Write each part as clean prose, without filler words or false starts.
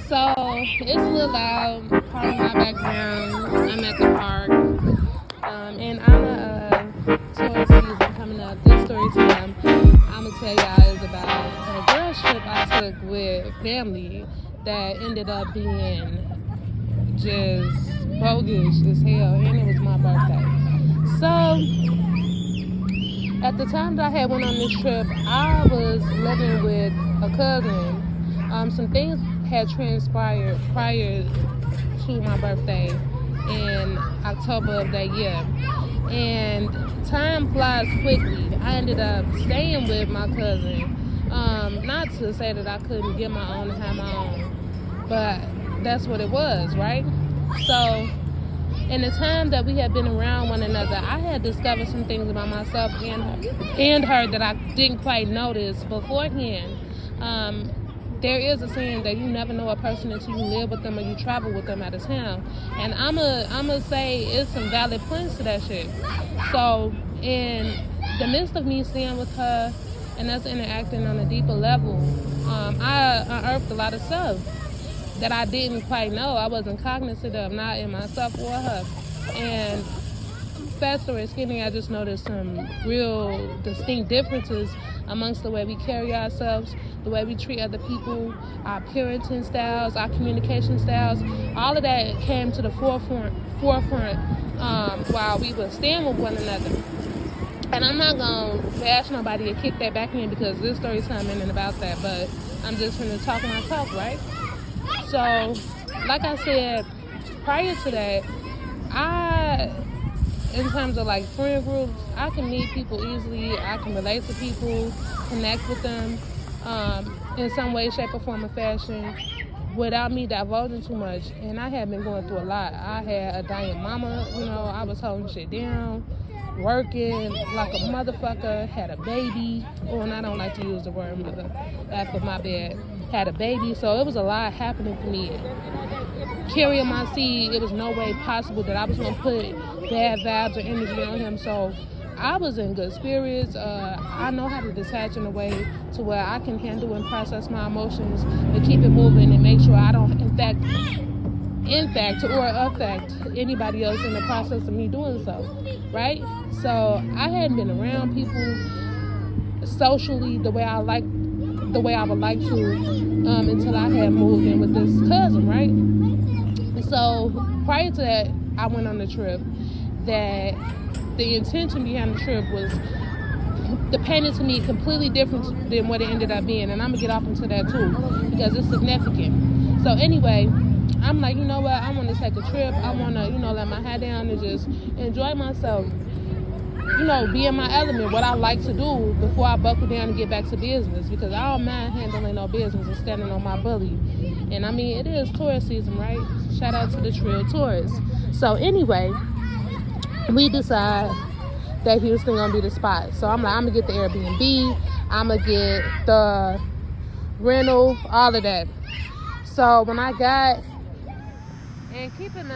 So it's a little loud. Part of my background. I'm at the park, and I'm a tourist season coming up. This story time, I'm gonna tell y'all is about a girl trip I took with family that ended up being just bogus as hell, and it was my birthday. So at the time that I had went on this trip, I was living with a cousin. Some things had transpired prior to my birthday in October of that year. And time flies quickly. I ended up staying with my cousin. Not to say that I couldn't get my own and have my own, but that's what it was, right? So in the time that we had been around one another, I had discovered some things about myself and her that I didn't quite notice beforehand. There is a saying that you never know a person until you live with them or you travel with them out of town. And I'ma say it's some valid points to that shit. So in the midst of me staying with her and us interacting on a deeper level, I unearthed a lot of stuff that I didn't quite know. I wasn't cognizant of, not in myself or her. And fast story skinny, I just noticed some real distinct differences amongst the way we carry ourselves, the way we treat other people, our parenting styles, our communication styles. All of that came to the forefront while we were staying with one another. And I'm not going to bash nobody or kick that back in because this story time isn't about that, but I'm just going to talk my talk, right? So, like I said, prior to that, in terms of like friend groups, I can meet people easily. I can relate to people, connect with them in some way, shape, or form of fashion without me divulging too much. And I had been going through a lot. I had a dying mama, I was holding shit down, working like a motherfucker, had a baby. Oh, and I don't like to use the word mother. That's my bad. Had a baby, so it was a lot happening for me. Carrying my seed, it was no way possible that I was going to put bad vibes or energy on him. So I was in good spirits. I know how to detach in a way to where I can handle and process my emotions and keep it moving and make sure I don't impact or affect anybody else in the process of me doing so, right? So I hadn't been around people socially the way I would like to until I had moved in with this cousin, right? So prior to that, I went on the trip that the intention behind the trip was painted to me completely different than what it ended up being, and I'm gonna get off into that too because it's significant. So anyway, I'm like, you know what, I want to take a trip. I want to, let my head down and just enjoy myself. Be in my element, what I like to do before I buckle down and get back to business, because I don't mind handling no business and standing on my bully. And I mean, it is tourist season, right? Shout out to the Trill Tourists. So anyway, we decide that Houston gonna be the spot. So I'm like, I'm gonna get the Airbnb, I'm gonna get the rental, all of that. So when I got, and keeping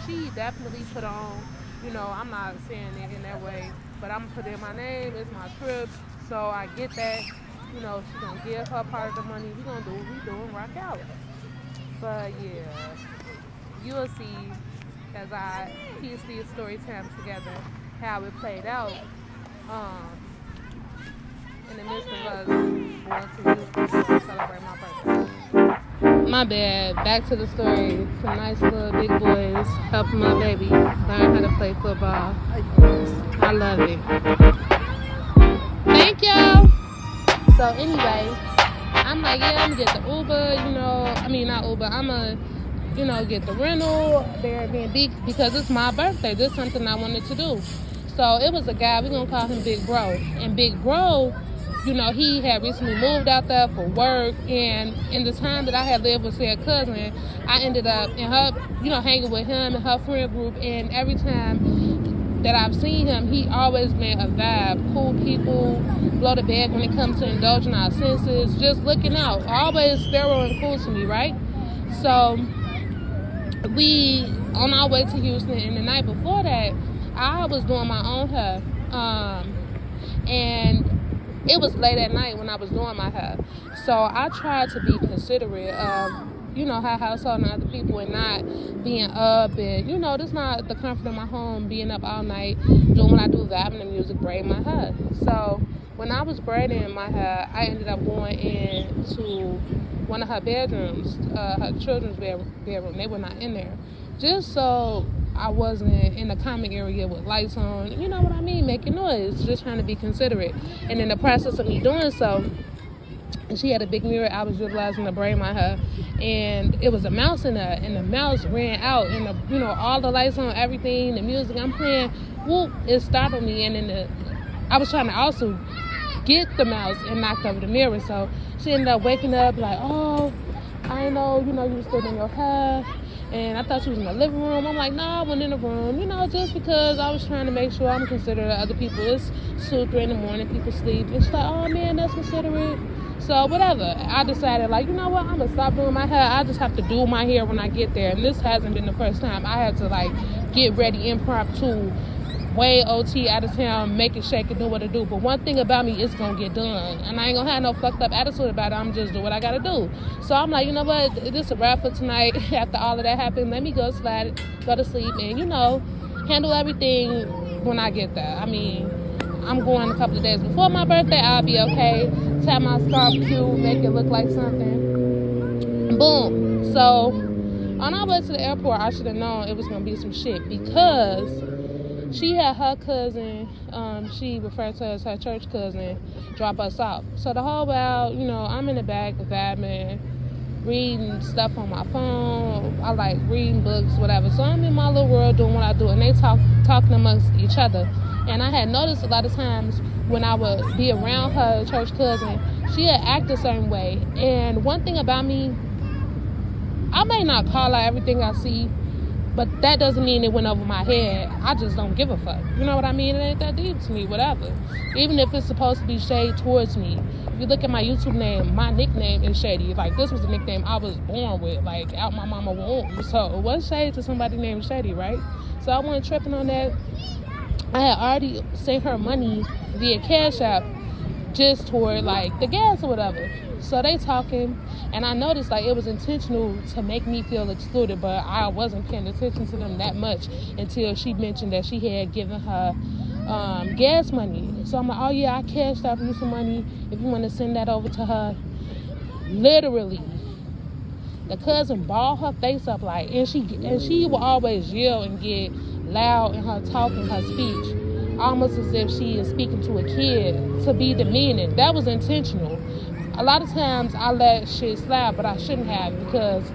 she definitely put on, I'm not saying it in that way, but I'm gonna put in my name, it's my trip, so I get that, she's gonna give her part of the money, we gonna do what we doing, rock out. But yeah, you'll see as I piece these story times together, how it played out, in the midst of us going to Houston to celebrate my birthday. My bad. Back to the story. Some nice little big boys helping my baby learn how to play football. I love it. Thank y'all. So anyway, I'm like, yeah, I'm gonna get the Uber, not Uber. I'm gonna, get the rental, the Airbnb, because it's my birthday. This is something I wanted to do. So it was a guy, we're gonna call him Big Bro. And Big Bro, he had recently moved out there for work, and in the time that I had lived with said cousin, I ended up in her, hanging with him and her friend group, and every time that I've seen him, he always been a vibe, cool people, blow the bag when it comes to indulging our senses, just looking out, always thorough and cool to me, right? So we on our way to Houston, and the night before that, I was doing my own hair, and it was late at night when I was doing my hair. So I tried to be considerate of, her household and other people, and not being up and, this not the comfort of my home, being up all night, doing what I do, vibing the music, braiding my hair. So when I was braiding my hair, I ended up going into one of her bedrooms, her children's bedroom. They were not in there. Just so I wasn't in the common area with lights on, you know what I mean, making noise, just trying to be considerate. And in the process of me doing so, she had a big mirror I was utilizing to braid my hair, and it was a mouse in there, and the mouse ran out, and all the lights on, everything, the music I'm playing, whoop, it startled me, and then I was trying to also get the mouse and knock over the mirror, so she ended up waking up like, oh, I know, you were still in your hair, and I thought she was in the living room. I'm like, no, I went in the room, just because I was trying to make sure I'm considerate of other people. It's 2-3 in the morning, people sleep, and she's like, oh man, that's considerate. So whatever, I decided, like, you know what, I'm gonna stop doing my hair. I just have to do my hair when I get there, and this hasn't been the first time. I had to like get ready impromptu, way OT out of town, make it shake and do what it do. But one thing about me, it's gonna get done, and I ain't gonna have no fucked up attitude about it. I'm just do what I gotta do. So I'm like, you know what, this is a wrap for tonight. After all of that happened, let me go slide, go to sleep, and handle everything when I get there. I mean, I'm going a couple of days before my birthday. I'll be okay. Tie my scarf cute, make it look like something. Boom. So on our way to the airport, I should have known it was gonna be some shit, because she had her cousin, she referred to as her church cousin, drop us off. So the whole while, I'm in the back vibing, reading stuff on my phone. I like reading books, whatever. So I'm in my little world doing what I do, and they talking amongst each other. And I had noticed a lot of times when I would be around her church cousin, she had acted a certain way. And one thing about me, I may not call out everything I see, but that doesn't mean it went over my head. I just don't give a fuck. You know what I mean? It ain't that deep to me, whatever. Even if it's supposed to be shade towards me. If you look at my YouTube name, my nickname is Shadii. Like, this was the nickname I was born with, like, out my mama womb. So, what's shade to somebody named Shadii, right? So, I wasn't tripping on that. I had already sent her money via Cash App just toward, like, the gas or whatever. So they talking, and I noticed, like, it was intentional to make me feel excluded, but I wasn't paying attention to them that much until she mentioned that she had given her gas money. So I'm like, oh yeah, I cashed out you some money if you want to send that over to her. Literally, the cousin balled her face up, like, and she will always yell and get loud in her talk and her speech, almost as if she is speaking to a kid, to be demeaning. That was intentional. A lot of times I let shit slide, but I shouldn't have, because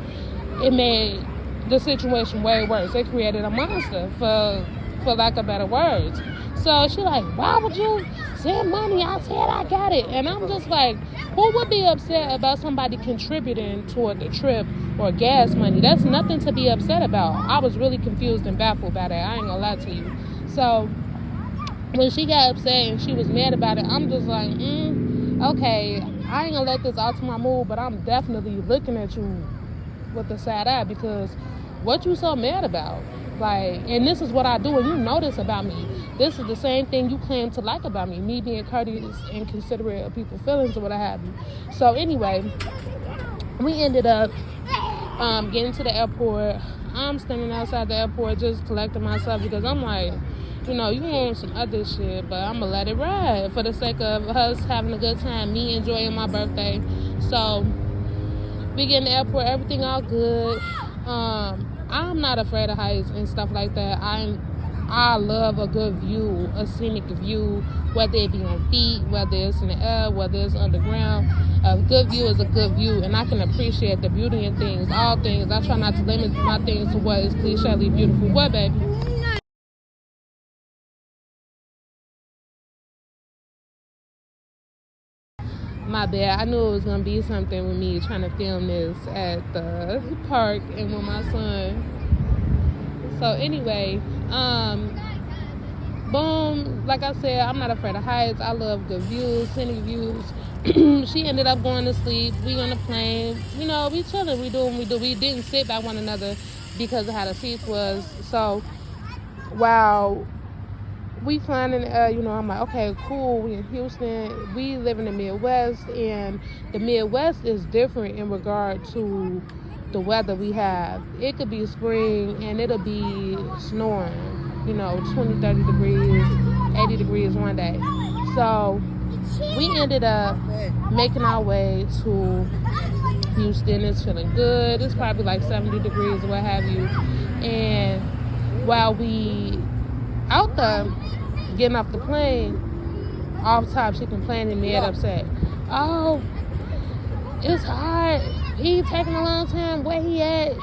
it made the situation way worse. It created a monster, for lack of better words. So she like, why would you send money? I said I got it. And I'm just like, who would be upset about somebody contributing toward the trip or gas money? That's nothing to be upset about. I was really confused and baffled by that. I ain't gonna lie to you. So when she got upset and she was mad about it, I'm just like, okay, I ain't gonna let this alter my mood, but I'm definitely looking at you with a side eye, because what you so mad about? Like, and this is what I do, and you know this about me. This is the same thing you claim to like about me being courteous and considerate of people's feelings or what have you. So anyway, we ended up getting to the airport. I'm standing outside the airport just collecting myself, because I'm like, you want some other shit, but I'm gonna let it ride for the sake of us having a good time, me enjoying my birthday. So we get in the airport, everything all good. I'm not afraid of heights and stuff like that. I love a good view, a scenic view, whether it be on feet, whether it's in the air, whether it's underground. A good view is a good view, and I can appreciate the beauty in things, all things. I try not to limit my things to what is clichely beautiful. What, baby? My bad. I knew it was gonna be something with me trying to film this at the park and with my son. So anyway, boom. Like I said, I'm not afraid of heights. I love good views, scenic views. She ended up going to sleep. We on the plane. We chilling. We doing what we do. We didn't sit by one another because of how the seats was. So while we flying in the air, I'm like, okay, cool. We in Houston. We live in the Midwest, and the Midwest is different in regard to the weather we have. It could be spring, and it'll be snowing, 20, 30 degrees, 80 degrees one day. So we ended up making our way to Houston. It's feeling good. It's probably like 70 degrees, what have you. And while we out there getting off the plane, off top, she complaining, mad, upset. Oh, it's hot. He taking a long time. Where he at?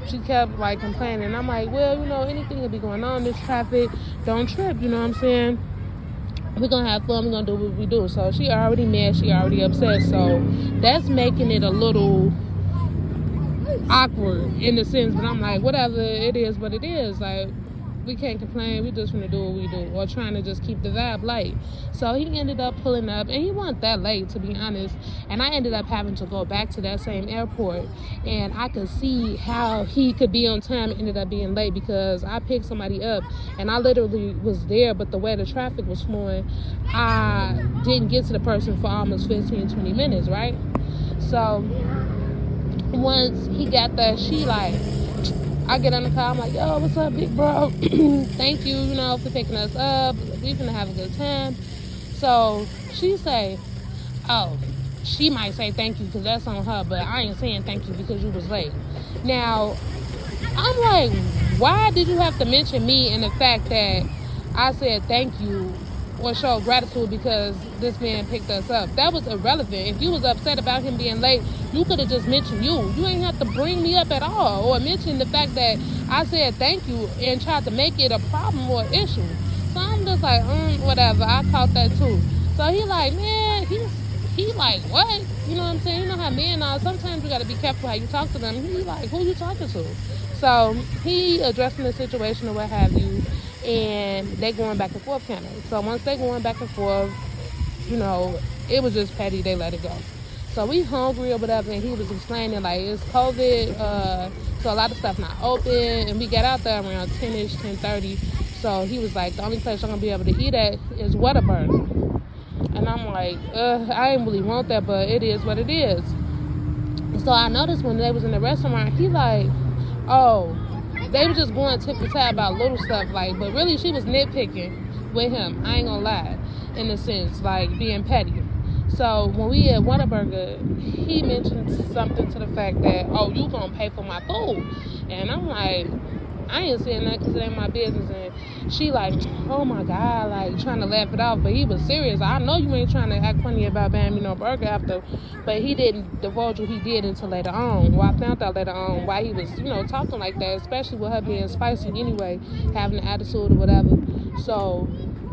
She kept like complaining. I'm like, well, anything could be going on. This traffic, don't trip. You know what I'm saying? We're gonna have fun. We're gonna do what we do. So she already mad. She already upset. So that's making it a little awkward in the sense. But I'm like, whatever, it is what it is. Like, we can't complain. We just gonna do what we do, or trying to just keep the vibe light. So he ended up pulling up, and he wasn't that late, to be honest. And I ended up having to go back to that same airport, and I could see how he could be on time and ended up being late because I picked somebody up, and I literally was there, but the way the traffic was flowing, I didn't get to the person for almost 15, 20 minutes, right? So once he got there, I get on the car, I'm like, yo, what's up, big bro? Thank you, for picking us up. We finna have a good time. So she say, oh, she might say thank you because that's on her, but I ain't saying thank you because you was late. Now, I'm like, why did you have to mention me and the fact that I said thank you or show gratitude because this man picked us up? That was irrelevant. If you was upset about him being late, you could have just mentioned you. You ain't have to bring me up at all or mention the fact that I said thank you and tried to make it a problem or issue. So I'm just like, whatever. I caught that too. So he like, man, he like, what? You know what I'm saying? You know how men are. Sometimes you got to be careful how you talk to them. He like, who you talking to? So he addressing the situation or what have you, and they going back and forth kind of. So once they going back and forth, it was just petty. They let it go. So we hungry or whatever, and he was explaining like it's COVID, so a lot of stuff not open, and we got out there around 10ish, 10:30. So he was like, the only place I'm gonna be able to eat at is Whataburger. And I'm like, I didn't really want that, but it is what it is. So I noticed when they was in the restaurant, he like, oh, they were just going tip for tat about little stuff, like, but really she was nitpicking with him. I ain't gonna lie, in a sense, like being petty. So when we had Whataburger, he mentioned something to the fact that, oh, you gonna pay for my food. And I'm like, I ain't saying that because it ain't my business. And she like, oh my God, like trying to laugh it off. But he was serious. I know you ain't trying to act funny about buying me no burger after. But he didn't divulge what he did until later on. Well, I found out later on why he was, talking like that, especially with her being spicy anyway, having an attitude or whatever. So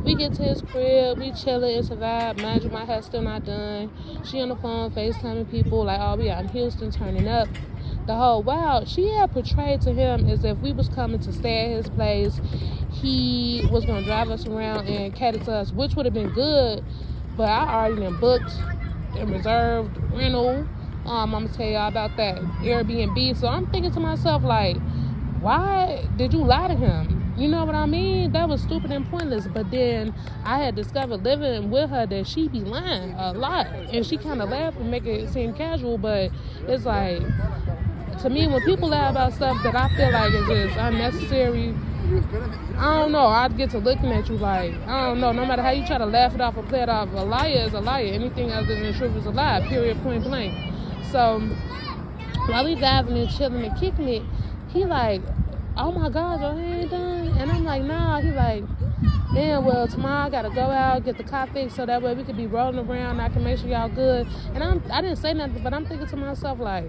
we get to his crib, we chilling, it's a vibe. Mind you, my hair's still not done. She on the phone, FaceTiming people, like, oh, we out in Houston, turning up. The whole while, she had portrayed to him as if we was coming to stay at his place. He was going to drive us around and cater to us, which would have been good, but I already been booked and reserved rental. I'm going to tell y'all about that Airbnb. So I'm thinking to myself, like, why did you lie to him? You know what I mean? That was stupid and pointless. But then I had discovered living with her that she be lying a lot. And she kind of laughed and make it seem casual, but it's like, to me, when people lie about stuff that I feel like is just unnecessary, I don't know. I'd get to looking at you like, I don't know. No matter how you try to laugh it off or play it off, a liar is a liar. Anything other than the truth is a lie, period, point blank. So while we vibing and chilling and kicking it, he like, oh my God, your hair ain't done? And I'm like, nah. He like, damn, well, tomorrow I gotta go out, get the car fixed so that way we could be rolling around. I can make sure y'all good. And I didn't say nothing, but I'm thinking to myself, like,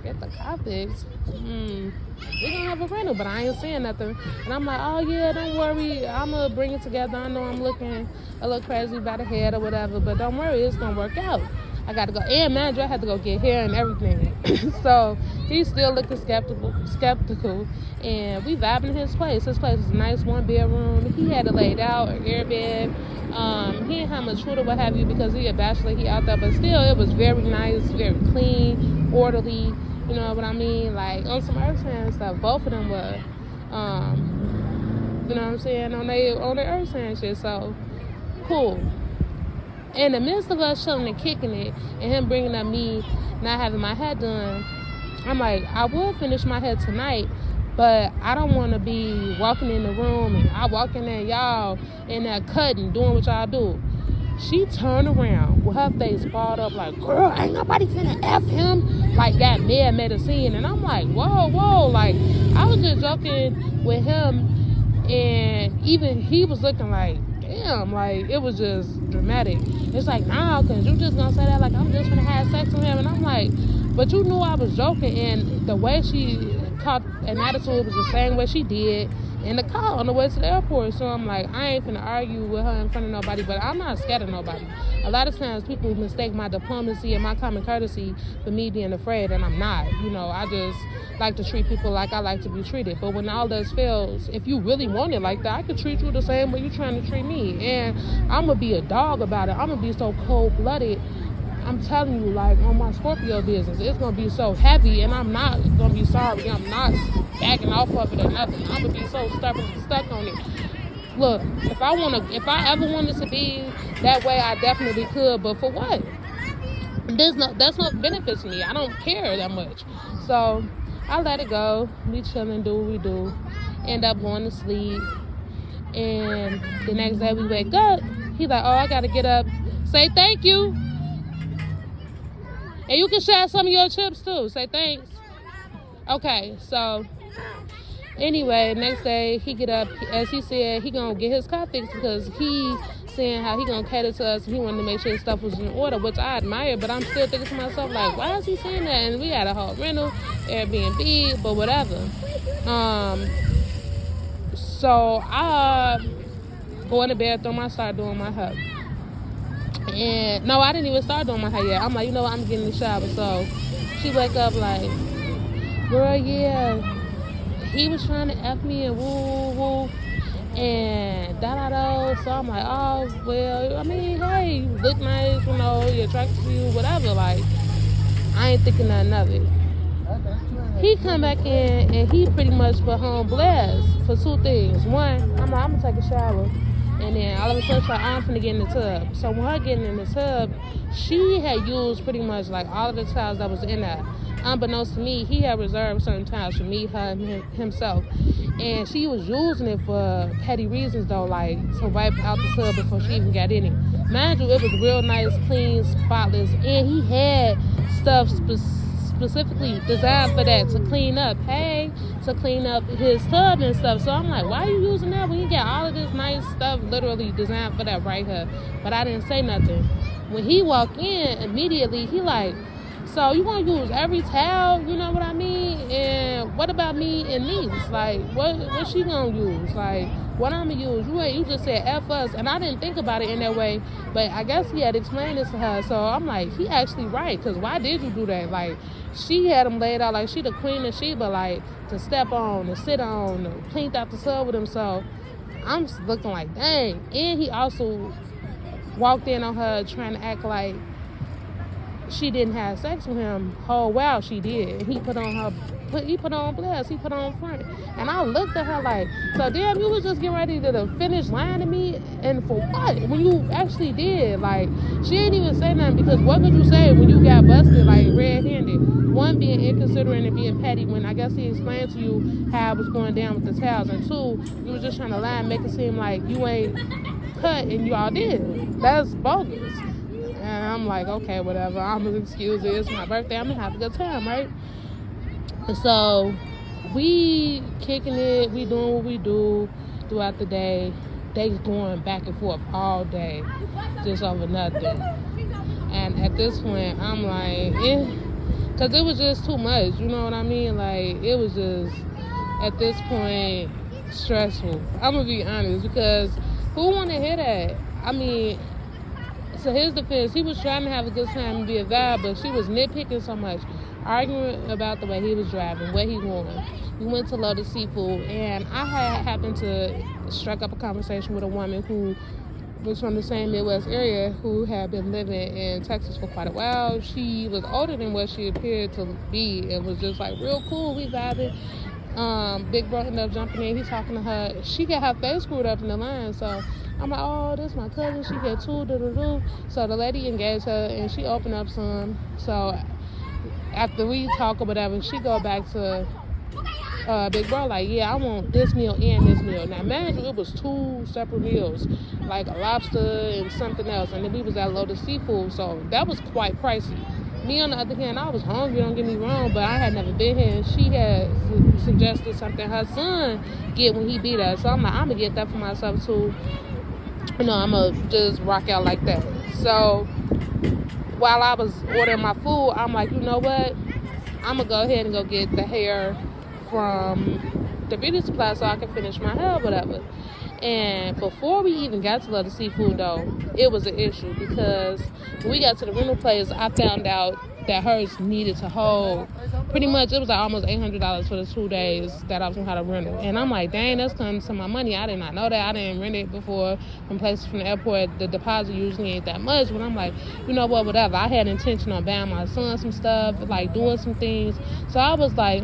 get the car fixed? We're gonna have a rental, but I ain't saying nothing. And I'm like, oh yeah, don't worry, I'm gonna bring it together. I know I'm looking a little crazy by the head or whatever, but don't worry, it's gonna work out. I gotta go, and manager, I had to go get hair and everything. So he's still looking skeptical, and we vibing in his place. His place is a nice 1-bedroom. He had it laid out, an air bed. He didn't have much food or what have you because he a bachelor, he out there, but still it was very nice, very clean, orderly. You know what I mean? Like on some earth and stuff. Both of them were You know what I'm saying? On their earth and shit. So, cool. In the midst of us chilling and kicking it, and him bringing up me not having my hair done, I'm like, I will finish my hair tonight, but I don't want to be walking in the room and I walk in there, y'all in there cutting, doing what y'all do. She turned around with her face balled up like, girl, ain't nobody finna F him. Like, got made a scene. And I'm like, whoa. Like, I was just joking with him, and even he was looking like, damn, like, it was just dramatic. It's like, nah, because you just gonna say that like I'm just gonna have sex with him. And I'm like, but you knew I was joking. And the way she caught an attitude was the same way she did in the car on the way to the airport. So I'm like, I ain't finna argue with her in front of nobody, but I'm not scared of nobody. A lot of times people mistake my diplomacy and my common courtesy for me being afraid, and I'm not. You know, I just like to treat people like I like to be treated. But when all else fails, if you really want it like that, I could treat you the same way you trying to treat me. And I'm gonna be a dog about it. I'm gonna be so cold-blooded. I'm telling you, like, on my Scorpio business, it's going to be so heavy, and I'm not going to be sorry. I'm not backing off of it or nothing. I'm going to be so stubborn and stuck on it. Look, if I ever wanted to be that way, I definitely could, but for what? That's not benefits me. I don't care that much. So I let it go. We chilling, do what we do. End up going to sleep. And the next day we wake up. He's like, oh, I got to get up. Say thank you. And you can share some of your chips too. Say thanks. Okay, so anyway, next day he get up, as he said, he gonna get his car fixed because he saying how he gonna cater to us and he wanted to make sure his stuff was in order, which I admire, but I'm still thinking to myself, like, why is he saying that? And we had a whole rental, Airbnb, but whatever. So I go in the bathroom, I start doing my hair. And no, I didn't even start doing my hair yet. I'm like, you know what, I'm getting in the shower. So she wake up like, girl, yeah, he was trying to F me and woo, and da. So I'm like, oh, well, I mean, hey, you look nice, you know, you're attracted to you, whatever. Like, I ain't thinking nothing of it. He come back in and he pretty much put home blast for two things. One, I'm like, I'm gonna take a shower. And then all of a sudden, she's like, I'm finna get in the tub. So when her getting in the tub, she had used pretty much like all of the towels that was in there. Unbeknownst to me, he had reserved certain towels for me, her, and himself. And she was using it for petty reasons though, like to wipe out the tub before she even got in it. Mind you, it was real nice, clean, spotless, and he had stuff specifically designed for that, to clean up his tub and stuff. So I'm like, why are you using that when you got all of this nice stuff literally designed for that right here? But I didn't say nothing. When he walked in, immediately he like, so you want to use every towel, you know what I mean? And what about me and niece? Like, what she gonna use? Like, what I'm gonna use? You just said F us, and I didn't think about it in that way, but I guess he had explained this to her. So I'm like, he actually right, because why did you do that? Like, she had him laid out like she the queen of Sheba, like to step on, to sit on, to clean out the tub with him. So I'm looking like, dang. And he also walked in on her trying to act like she didn't have sex with him. Oh wow, she did. He put on blast, he put on front. And I looked at her like, so damn, you was just getting ready to finish lying to me, and for what? When you actually did. Like, she didn't even say nothing, because what could you say when you got busted like red-handed? One, being inconsiderate and being petty, when I guess he explained to you how it was going down with the towels, and two, you was just trying to lie and make it seem like you ain't cut and you all did. That's bogus. And I'm like, okay, whatever, I'm gonna excuse it, it's my birthday, I'm gonna have a good time, right? So we kicking it, we doing what we do throughout the day. They going back and forth all day, just over nothing. And at this point, I'm like, because it was just too much, you know what I mean? Like, it was just, at this point, stressful. I'm gonna be honest, because who want to hear that? I mean, to his defense, he was trying to have a good time and be a guy, but she was nitpicking so much, arguing about the way he was driving, what he wanted. We went to Lotus Seafood, and I had happened to strike up a conversation with a woman who was from the same Midwest area, who had been living in Texas for quite a while. She was older than what she appeared to be, and was just like real cool. We vibing. Big bro ended up jumping in. He's talking to her. She got her face screwed up in the line. So I'm like, oh, this my cousin. She get two. So the lady engaged her and she opened up some. So after we talk or whatever, she go back to Big bro like, yeah, I want this meal and this meal. Now, mind you, it was 2 separate meals, like a lobster and something else. And then we was at Lotus Seafood, so that was quite pricey. Me, on the other hand, I was hungry, don't get me wrong, but I had never been here. And she had suggested something her son get when he beat us. So I'm like, I'm going to get that for myself, too. You know, I'm going to just rock out like that. So while I was ordering my food, I'm like, you know what? I'm going to go ahead and go get the hair from the beauty supply so I can finish my hair or whatever. And before we even got to Lotus Seafood, though, it was an issue because when we got to the rental place, I found out that hers needed to hold pretty much, it was like almost $800 for the 2 days that I was going to have a rental. And I'm like, dang, that's coming to my money. I did not know that. I didn't rent it before from places from the airport. The deposit usually ain't that much. But I'm like, you know what, whatever. I had intention on buying my son some stuff, like doing some things. So I was like,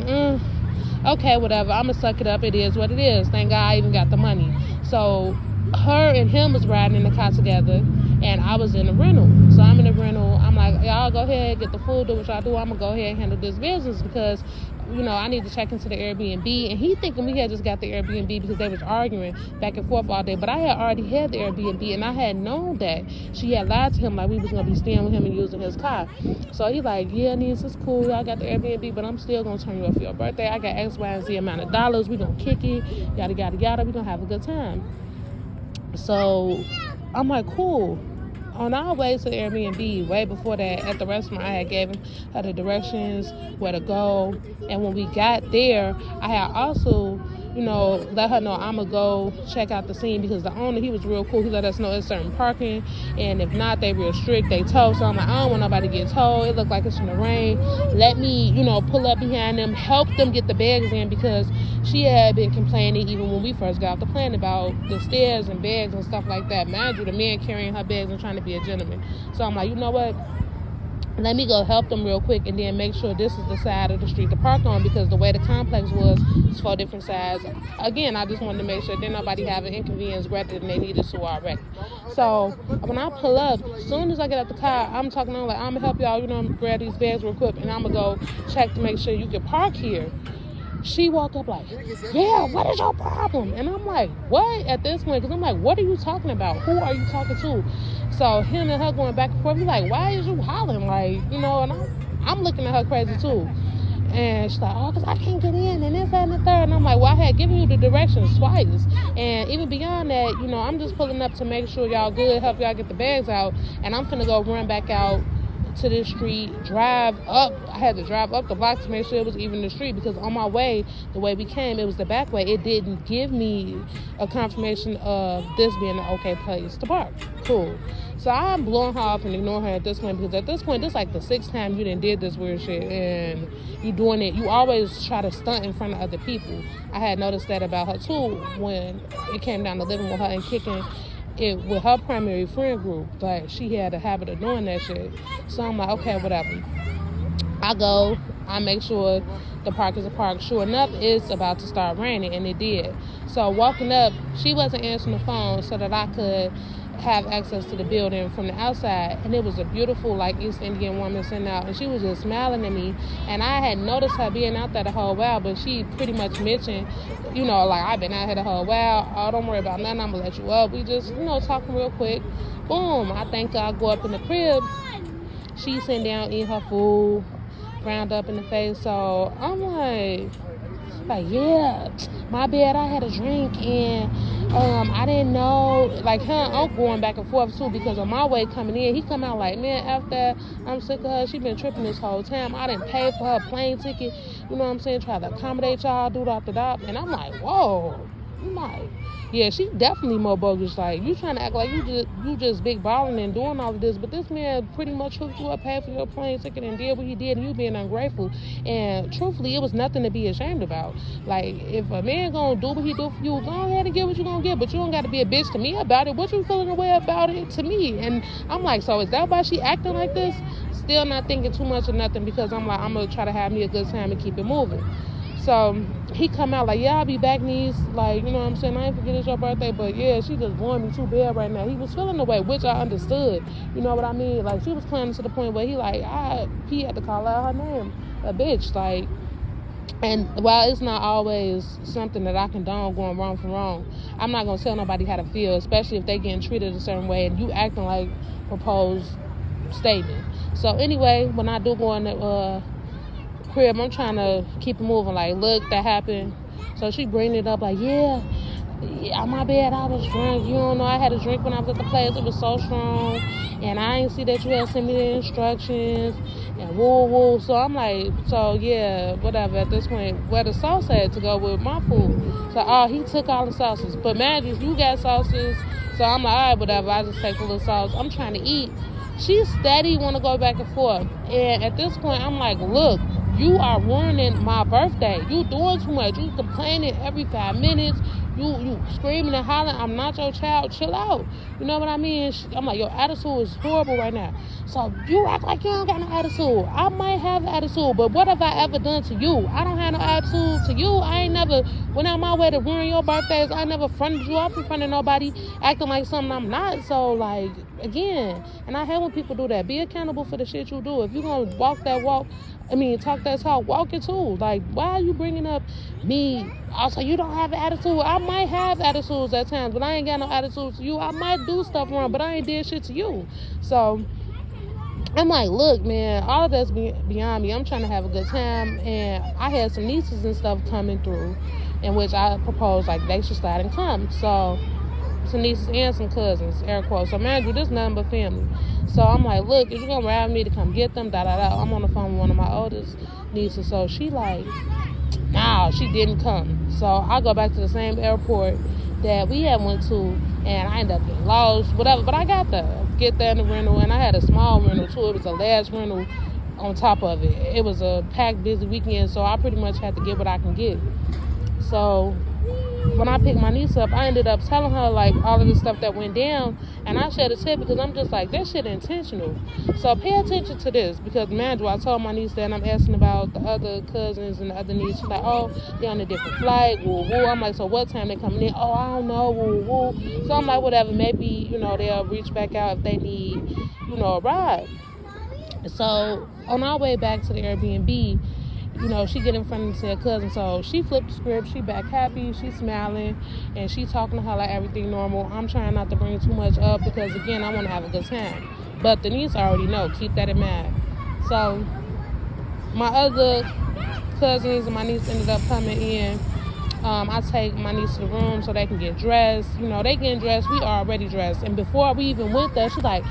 okay, whatever. I'm going to suck it up. It is what it is. Thank God I even got the money. So her and him was riding in the car together, and I was in the rental. So I'm in the rental. I'm like, y'all go ahead, get the food, do what y'all do. I'm going to go ahead and handle this business because, you know, I need to check into the Airbnb. And he thinking we had just got the Airbnb because they was arguing back and forth all day. But I had already had the Airbnb, and I had known that she had lied to him like we was going to be staying with him and using his car. So he like, yeah, niece, it's cool. Y'all got the Airbnb, but I'm still going to turn you up for your birthday. I got X, Y, and Z amount of dollars. We going to kick it, yada, yada, yada. We going to have a good time. So I'm like, cool. On our way to the Airbnb, way before that, at the restaurant, I had gave her the directions, where to go. And when we got there, I had also, you know, let her know I'm going to go check out the scene because the owner, he was real cool. He let us know it's certain parking. And if not, they real strict. They tow. So I'm like, I don't want nobody to get towed. It looked like it's in the rain. Let me, you know, pull up behind them, help them get the bags in because she had been complaining even when we first got off the plane about the stairs and bags and stuff like that. Mind you, the man carrying her bags and trying to be a gentleman. So I'm like, you know what? Let me go help them real quick and then make sure this is the side of the street to park on because the way the complex was, it's 4 different sides. Again, I just wanted to make sure didn't nobody have an inconvenience greater than they needed to already. So when I pull up, as soon as I get out the car, I'm talking on like, I'm going to help y'all, you know, grab these bags real quick and I'm going to go check to make sure you can park here. She walked up like, yeah, what is your problem? And I'm like, what? At this point, because I'm like, what are you talking about? Who are you talking to? So him and her going back and forth. He's like, why is you hollering? Like, you know, and I'm looking at her crazy too. And she's like, oh, because I can't get in and this, that, and the third. And I'm like, well, I had given you the directions twice. And even beyond that, you know, I'm just pulling up to make sure y'all good, help y'all get the bags out. And I'm finna go run back out to this street, drive up. I had to drive up the block to make sure it was even the street because on my way, the way we came, it was the back way. It didn't give me a confirmation of this being an okay place to park. Cool. So I'm blowing her off and ignoring her at this point because at this point, this is like the 6th time you done did this weird shit and you doing it. You always try to stunt in front of other people. I had noticed that about her too when it came down to living with her and kicking it with her primary friend group. Like she had a habit of doing that shit. So I'm like, okay, whatever. I go, I make sure the park is a park. Sure enough, it's about to start raining, and it did. So walking up, she wasn't answering the phone so that I could have access to the building from the outside. And it was a beautiful, like, East Indian woman sitting out, and she was just smiling at me. And I had noticed her being out there the whole while, but she pretty much mentioned, you know, like, I've been out here the whole while. Oh, don't worry about nothing. I'm gonna let you up. We just, you know, talking real quick. Boom. I think I go up in the crib. She's sitting down eating her food, frowned up in the face. So I'm like, yeah, my bad, I had a drink and I didn't know, like her and Uncle going back and forth too because on my way coming in, he come out like, man, after I'm sick of her, she been tripping this whole time. I didn't pay for her plane ticket, you know what I'm saying, try to accommodate y'all, do the dot. And I'm like, whoa, I'm like, yeah, she definitely more bogus. Like, you trying to act like you just big balling and doing all of this, but this man pretty much hooked you up, paid for your plane ticket, and did what he did, and you being ungrateful. And truthfully, it was nothing to be ashamed about. Like, if a man gonna do what he do for you, go ahead and get what you gonna get, but you don't got to be a bitch to me about it. What you feeling the way about it to me? And I'm like, so is that why she acting like this? Still not thinking too much of nothing because I'm like, I'm gonna try to have me a good time and keep it moving. So he come out like, yeah, I'll be back, niece. Like, you know what I'm saying? I ain't forget it's your birthday, but yeah, she just wanted me too bad right now. He was feeling the way, which I understood. You know what I mean? Like, she was clowning to the point where he had to call out her name, a bitch. Like, and while it's not always something that I condone going wrong for wrong, I'm not going to tell nobody how to feel, especially if they getting treated a certain way and you acting like proposed statement. So anyway, when I do go in the crib, I'm trying to keep it moving. Like, look, that happened. So she bring it up like, yeah, my bad, I was drunk. You don't know, I had a drink when I was at the place. It was so strong. And I didn't see that you had sent me the instructions. And woo. So I'm like, so yeah, whatever. At this point, where the sauce had to go with my food. So, he took all the sauces. But man, you got sauces. So I'm like, all right, whatever. I just take a little sauce. I'm trying to eat. She steady want to go back and forth. And at this point, I'm like, look, you are ruining my birthday. You doing too much. You complaining every 5 minutes. You screaming and hollering. I'm not your child. Chill out. You know what I mean? I'm like, your attitude is horrible right now. So you act like you don't got no attitude. I might have attitude, but what have I ever done to you? I don't have no attitude to you. I ain't never went out my way to ruin your birthdays. I never fronted you up in front of nobody acting like something I'm not. So, like, again, and I hate when people do that. Be accountable for the shit you do. If you're going to talk that talk, walk it too. Like, why are you bringing up me? Also, you don't have an attitude. I might have attitudes at times, but I ain't got no attitude to you. I might do stuff wrong, but I ain't did shit to you. So I'm like, look, man, all of that's beyond me. I'm trying to have a good time, and I had some nieces and stuff coming through, in which I proposed, like, they should slide and come. So some nieces and some cousins, air quotes. So, man, this nothing but family. So I'm like, look, if you're going to ride me to come get them, I'm on the phone with one of my oldest nieces. So she like, nah, she didn't come. So I go back to the same airport that we had went to, and I ended up getting lost, whatever. But I got there in the rental, and I had a small rental, too. It was a large rental on top of it. It was a packed, busy weekend, so I pretty much had to get what I can get. So when I picked my niece up, I ended up telling her, like, all of the stuff that went down, and I shed a tear because I'm just like, that shit intentional. So pay attention to this, because, man, I told my niece that, and I'm asking about the other cousins and the other nieces. She's like, oh, they're on a different flight, woo. I'm like, so what time they coming in? Oh, I don't know, woo. So I'm like, whatever, maybe, they'll reach back out if they need, a ride. So on our way back to the Airbnb, she get in front of her cousin, so she flipped the script. She back happy, she smiling, and she talking to her like everything normal. I'm trying not to bring too much up because, again, I want to have a good time. But the niece already know. Keep that in mind. So my other cousins and my niece ended up coming in. I take my niece to the room so they can get dressed. They getting dressed. We already dressed. And before we even went there, she's like,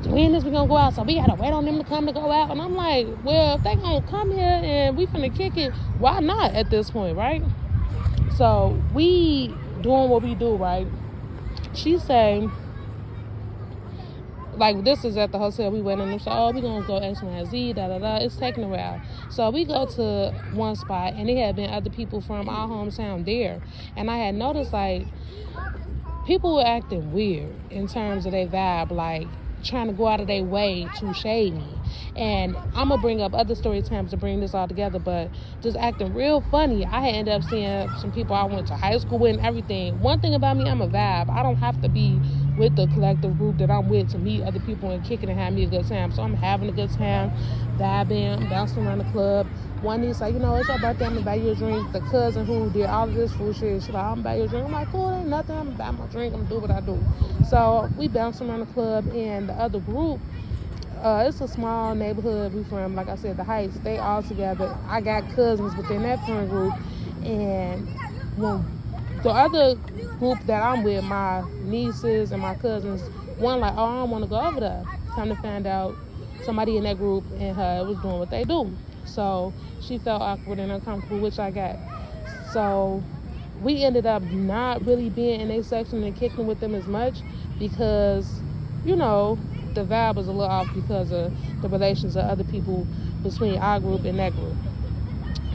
when is we gonna go out? So we gotta wait on them to come to go out. And I'm like, well, if they gonna come here and we finna kick it, why not at this point, right? So we doing what we do, right? She say, like, this is at the hotel we went in. And so, we gonna go X, Y, Z, It's taking a while. So we go to one spot, and there had been other people from our hometown there. And I had noticed, like, people were acting weird in terms of their vibe, like, trying to go out of their way to shade me. And I'm gonna bring up other story times to bring this all together, but just acting real funny. I had ended up seeing some people I went to high school with and everything. One thing about me, I'm a vibe. I don't have to be with the collective group that I'm with to meet other people and kicking and have me a good time. So I'm having a good time, vibing, bouncing around the club. One niece like, it's your birthday, I'm gonna buy you a drink. The cousin who did all of this fool shit, she's like, I'm gonna buy you a drink. I'm like, cool, ain't nothing, I'm gonna buy my drink, I'm gonna do what I do. So we bouncing around the club, and the other group, it's a small neighborhood. We from, like I said, the Heights. They all together. I got cousins within that friend group, and when the other group that I'm with, my nieces and my cousins, one like, I don't want to go over there. Come to find out, somebody in that group and her was doing what they do. So she felt awkward and uncomfortable, which I got. So we ended up not really being in a section and kicking with them as much because, the vibe was a little off because of the relations of other people between our group and that group.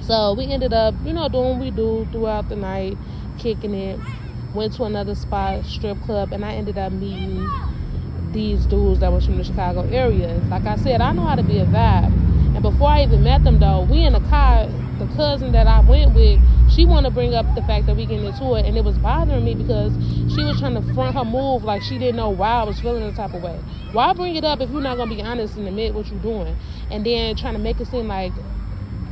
So we ended up, doing what we do throughout the night, kicking it. Went to another spot, strip club, and I ended up meeting these dudes that was from the Chicago area. Like I said, I know how to be a vibe. And before I even met them, though, we in the car the cousin that I went with, she want to bring up the fact that we getting into it, and it was bothering me because she was trying to front her move like she didn't know why I was feeling the type of way. Why bring it up if you're not going to be honest and admit what you're doing, and then trying to make it seem like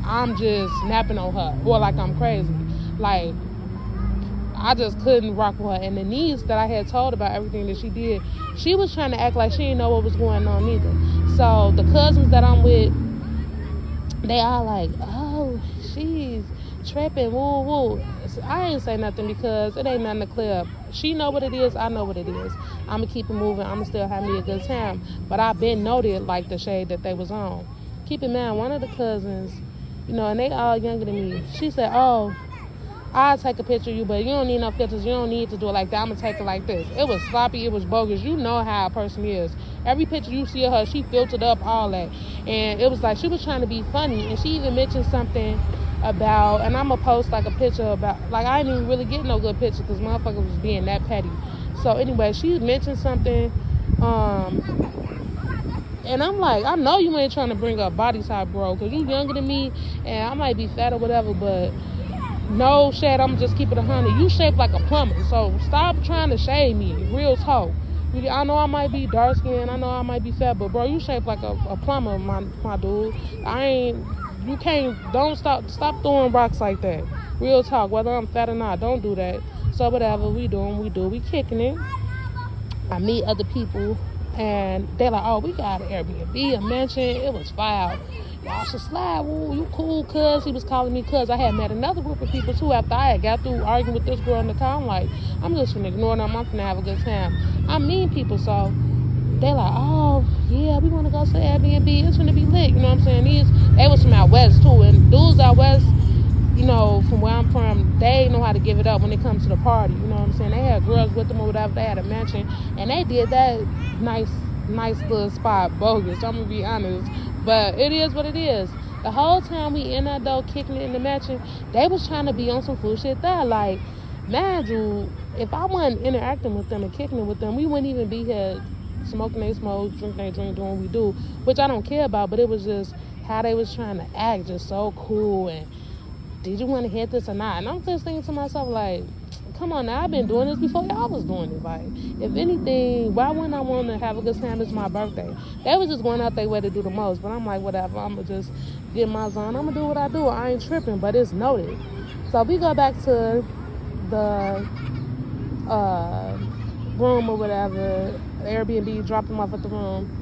I'm just snapping on her or like I'm crazy. Like, I just couldn't rock with her. And the niece that I had told about everything that she did, she was trying to act like she didn't know what was going on either. So the cousins that I'm with, they all like, oh, she's tripping, woo woo. So I ain't say nothing because it ain't nothing to clear up. She know what it is, I know what it is. I'ma keep it moving, I'ma still have me a good time. But I been noted like the shade that they was on. Keep in mind, one of the cousins, you know, and they all younger than me, she said, oh, I'll take a picture of you, but you don't need no filters. You don't need to do it like that. I'm going to take it like this. It was sloppy. It was bogus. You know how a person is. Every picture you see of her, she filtered up all that. And it was like she was trying to be funny. And she even mentioned something about, and I'm going to post like a picture about, like I didn't even really get no good picture because motherfucker was being that petty. So anyway, she mentioned something. And I'm like, I know you ain't trying to bring up body type, bro, because you younger than me. And I might be fat or whatever, but no shade, I'm just keep it 100. You shaped like a plumber, so stop trying to shade me. Real talk. I know I might be dark skinned, I know I might be fat, but bro, you shaped like a plumber, my dude. Don't stop throwing rocks like that. Real talk, whether I'm fat or not, don't do that. So whatever we doing, we kicking it. I meet other people, and they're like, oh, we got an Airbnb, a mansion. It was fire. Y'all should slide. Woo, you cool, cuz. He was calling me cuz. I had met another group of people, too, after I had got through arguing with this girl in the car. I'm like, I'm just going to ignore them. I'm going to have a good time. I mean people, so they like, oh, yeah, we want to go to the Airbnb. It's going to be lit. You know what I'm saying? They was from out west, too. And dudes out west, you know, from where I'm from, they know how to give it up when it comes to the party. You know what I'm saying? They had girls with them or whatever. They had a mansion. And they did that nice little spot bogus. I'm going to be honest. But it is what it is. The whole time we in that door kicking it in the mansion, they was trying to be on some fool shit there. Like, man, dude, if I wasn't interacting with them and kicking it with them, we wouldn't even be here smoking they smoke, drinking they drink, doing what we do, which I don't care about, but it was just how they was trying to act, just so cool, and did you want to hit this or not? And I'm just thinking to myself, like, come on now, I've been doing this before y'all was doing it. Like, if anything, why wouldn't I want to have a good time? It's my birthday. They was just going out their way to do the most, but I'm like, whatever, I'm going to just get my zone. I'm going to do what I do. I ain't tripping, but it's noted. So we go back to the room or whatever, Airbnb, drop them off at the room.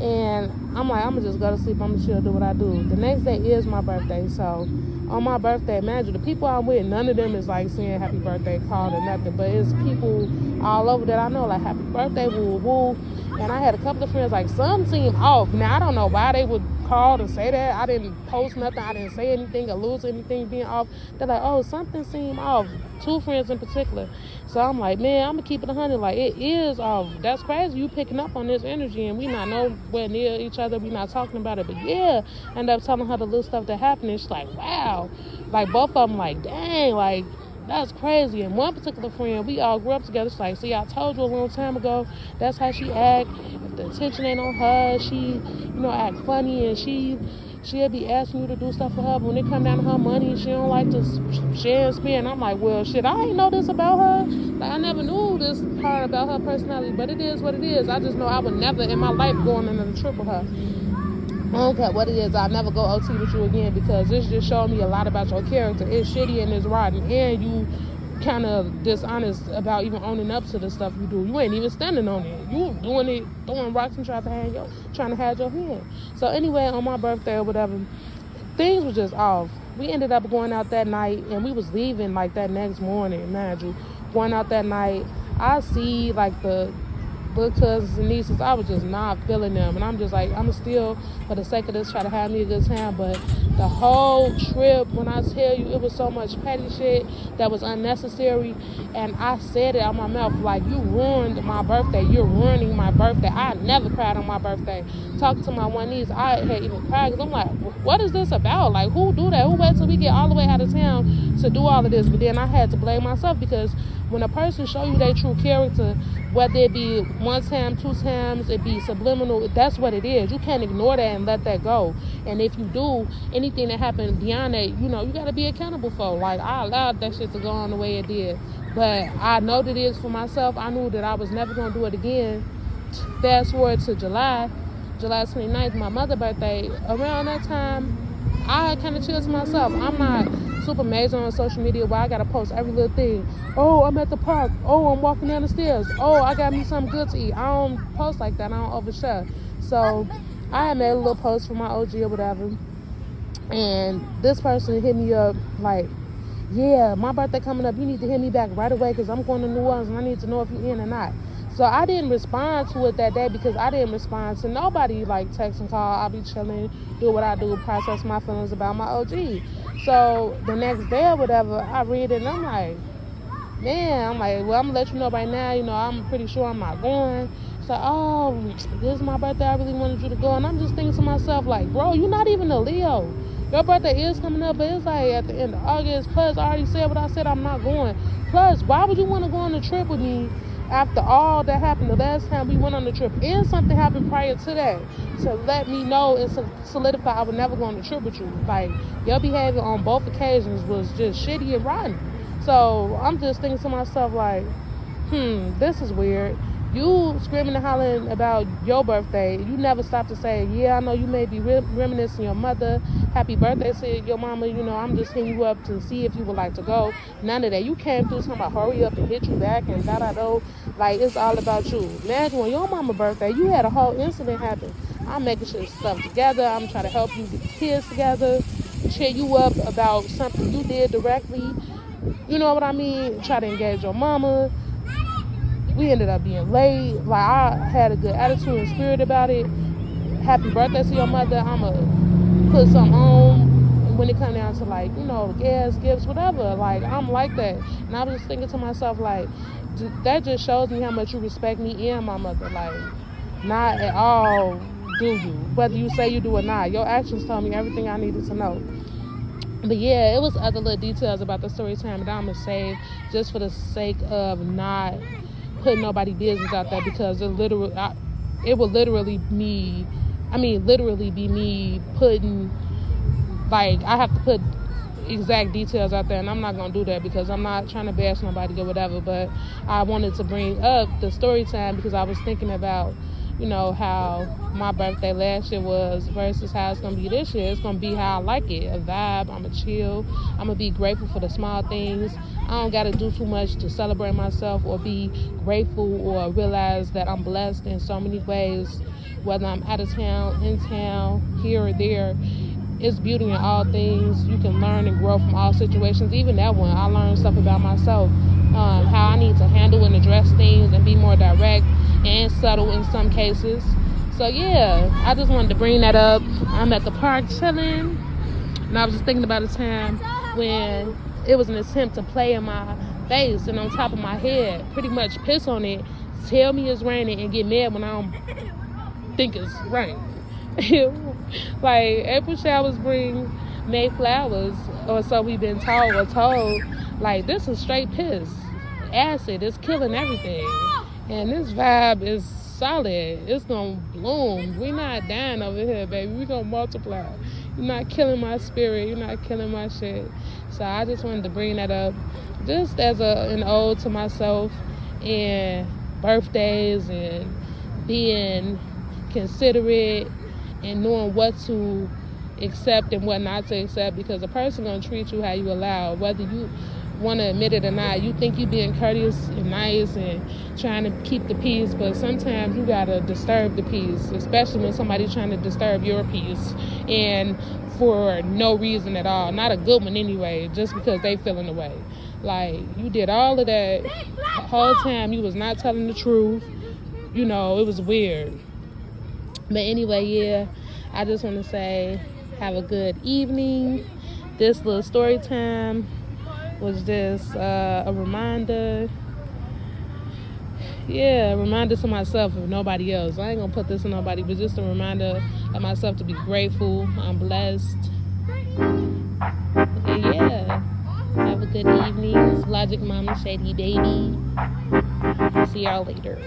And I'm like, I'm going to just go to sleep. I'm going to chill, do what I do. The next day is my birthday, so on my birthday, imagine the people I'm with, none of them is like saying happy birthday, called or nothing, but it's people all over that I know, like happy birthday, woo woo. And I had a couple of friends, like some seem off. Now I don't know why they would call and say that. I didn't post nothing, I didn't say anything, allude to anything being off. They're like, oh, something seemed off. Two friends in particular. So I'm like, man, I'm gonna keep it 100. Like, it is off. That's crazy. You picking up on this energy, and we not nowhere near each other. We not talking about it. But yeah, I ended up telling her the little stuff that happened. And she's like, wow. Like both of them, like, dang, like that's crazy. And one particular friend, we all grew up together. She's like, see, I told you a long time ago. That's how she act. If the attention ain't on her, she, act funny, and she'll be asking you to do stuff for her, but when it come down to her money, she don't like to share and spend. I'm like, well, shit, I ain't know this about her. Like, I never knew this part about her personality, but it is what it is. I just know I would never in my life go on another trip with her. I don't care what it is. I'll never go OT with you again, because this just showed me a lot about your character. It's shitty and it's rotten, and you kind of dishonest about even owning up to the stuff you do. You ain't even standing on it. You doing it, throwing rocks and trying to hide your hand. So anyway, on my birthday or whatever, things were just off. We ended up going out that night, and we was leaving like that next morning, mind you. Going out that night, I see like the little cousins and nieces, I was just not feeling them, and I'm just like, I'm still, for the sake of this, try to have me a good time. But the whole trip, when I tell you, it was so much petty shit that was unnecessary, and I said it out my mouth, like, you ruined my birthday, you're ruining my birthday. I never cried on my birthday. Talking to my one niece, I had even cried, because I'm like, what is this about? Like, who do that? Who wait till we get all the way out of town to do all of this? But then I had to blame myself, because when a person show you their true character, whether it be one time, two times, it be subliminal, that's what it is. You can't ignore that and let that go. And if you do, anything that happened beyond that, you got to be accountable for. Like, I allowed that shit to go on the way it did. But I know that it is for myself. I knew that I was never going to do it again. Fast forward to July 29th, my mother's birthday. Around that time, I kind of chilled to myself. I'm not super amazing on social media where I got to post every little thing. Oh, I'm at the park. Oh, I'm walking down the stairs. Oh, I got me something good to eat. I don't post like that. I don't overshare. So I had made a little post for my OG or whatever. And this person hit me up like, yeah, my birthday coming up. You need to hit me back right away because I'm going to New Orleans and I need to know if you're in or not. So I didn't respond to it that day because I didn't respond to nobody, like text and call. I'll be chilling, do what I do, process my feelings about my OG. So the next day or whatever, I read it and I'm like, well, I'm going to let you know right now, I'm pretty sure I'm not going. So, this is my birthday. I really wanted you to go. And I'm just thinking to myself, like, bro, you're not even a Leo. Your birthday is coming up, but it's like at the end of August. Plus, I already said what I said. I'm not going. Plus, why would you want to go on a trip with me after all that happened the last time we went on the trip? And something happened prior to that to let me know and solidify I would never go on the trip with you. Like, your behavior on both occasions was just shitty and rotten. So I'm just thinking to myself, like, this is weird. You screaming and hollering about your birthday. You never stop to say, yeah, I know you may be reminiscing your mother. Happy birthday to your mama. I'm just hitting you up to see if you would like to go. None of that. You came through talking about hurry up and hit you back and da-da-do. Like, it's all about you. Imagine when your mama's birthday, you had a whole incident happen. I'm making sure stuff together. I'm trying to help you get the kids together, cheer you up about something you did directly. You know what I mean? Try to engage your mama. We ended up being late. Like, I had a good attitude and spirit about it. Happy birthday to your mother. I'm going to put something on when it comes down to, like, gas, gifts, whatever. Like, I'm like that. And I was just thinking to myself, like, that just shows me how much you respect me and my mother. Like, not at all do you. Whether you say you do or not. Your actions told me everything I needed to know. But yeah, it was other little details about the story time that I'm going to say just for the sake of not putting nobody's business out there, because it would literally be me putting, like, I have to put exact details out there, and I'm not going to do that because I'm not trying to bash nobody or whatever. But I wanted to bring up the story time because I was thinking about, how my birthday last year was versus how it's going to be this year. It's going to be how I like it, a vibe. I'm going to chill. I'm going to be grateful for the small things. I don't got to do too much to celebrate myself or be grateful or realize that I'm blessed in so many ways, whether I'm out of town, in town, here or there. It's beauty in all things. You can learn and grow from all situations. Even that one, I learned stuff about myself, how I need to handle and address things and be more direct and subtle in some cases. So yeah, I just wanted to bring that up. I'm at the park chilling, and I was just thinking about a time when it was an attempt to play in my face and on top of my head, pretty much piss on it, tell me it's raining, and get mad when I don't think it's rain. Like, April showers bring May flowers, or so we've been told. Like, this is straight piss. Acid is killing everything. And this vibe is solid. It's gonna bloom. We're not dying over here, baby. We're gonna multiply. You're not killing my spirit. You're not killing my shit. So I just wanted to bring that up just as an ode to myself and birthdays and being considerate and knowing what to accept and what not to accept, because a person gonna treat you how you allow, whether you want to admit it or not. You think you being courteous and nice and trying to keep the peace, but sometimes you gotta disturb the peace, especially when somebody's trying to disturb your peace, and for no reason at all, not a good one anyway, just because they feeling the way. Like, you did all of that the whole time. You was not telling the truth. It was weird. But anyway, yeah, I just want to say have a good evening. This little story time was just a reminder. Yeah, a reminder to myself, if nobody else. I ain't gonna put this on nobody, but just a reminder of myself to be grateful. I'm blessed. And yeah, have a good evening. It's Logic Mama Shadii baby. See y'all later.